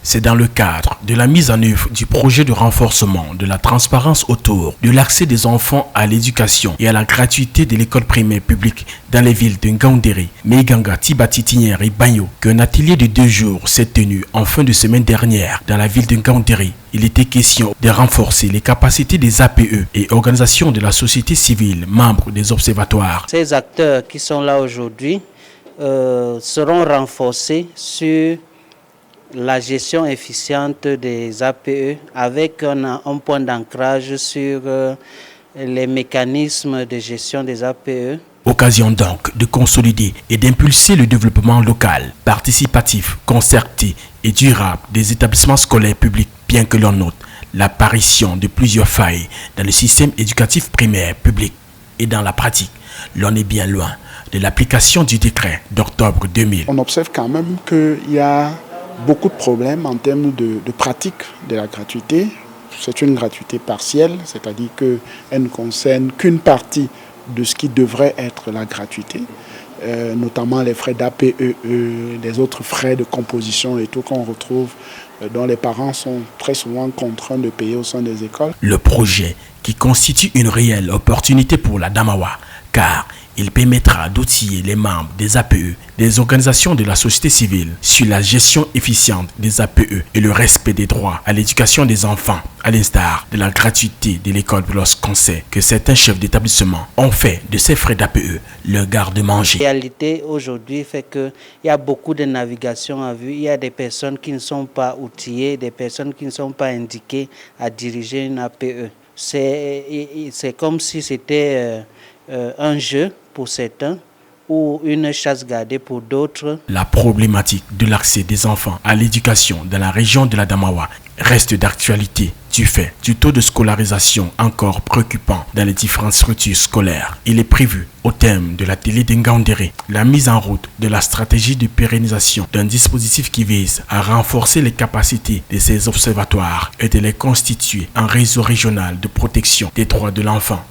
C'est dans le cadre de la mise en œuvre du projet de renforcement de la transparence autour de l'accès des enfants à l'éducation et à la gratuité de l'école primaire publique dans les villes de Ngaoundéré, Meiganga, Tibatitinière et Bagno qu'un atelier de 2 jours s'est tenu en fin de semaine dernière dans la ville de Ngaoundéré. Il était question de renforcer les capacités des APE et organisations de la société civile, membres des observatoires. Ces acteurs qui sont là aujourd'hui seront renforcés sur la gestion efficiente des APE avec un point d'ancrage sur les mécanismes de gestion des APE. Occasion donc de consolider et d'impulser le développement local, participatif, concerté et durable des établissements scolaires publics, bien que l'on note l'apparition de plusieurs failles dans le système éducatif primaire public. Et dans la pratique, l'on est bien loin de l'application du décret d'octobre 2000. On observe quand même qu'il y a beaucoup de problèmes en termes de pratique de la gratuité. C'est une gratuité partielle, c'est-à-dire qu'elle ne concerne qu'une partie de ce qui devrait être la gratuité, notamment les frais d'APE, les autres frais de composition et tout qu'on retrouve, dont les parents sont très souvent contraints de payer au sein des écoles. Le projet qui constitue une réelle opportunité pour la Damawa, car il permettra d'outiller les membres des APE, des organisations de la société civile, sur la gestion efficiente des APE et le respect des droits à l'éducation des enfants, à l'instar de la gratuité de l'école lorsqu'on sait que certains chefs d'établissement ont fait de ces frais d'APE leur garde-manger. La réalité aujourd'hui fait qu'il y a beaucoup de navigation à vue. Il y a des personnes qui ne sont pas outillées, des personnes qui ne sont pas indiquées à diriger une APE. C'est comme si c'était un jeu pour certains ou une chasse gardée pour d'autres. La problématique de l'accès des enfants à l'éducation dans la région de la Damawa reste d'actualité du fait du taux de scolarisation encore préoccupant dans les différentes structures scolaires. Il est prévu, au terme de l'atelier de Ngaoundéré, la mise en route de la stratégie de pérennisation d'un dispositif qui vise à renforcer les capacités de ces observatoires et de les constituer en réseau régional de protection des droits de l'enfant.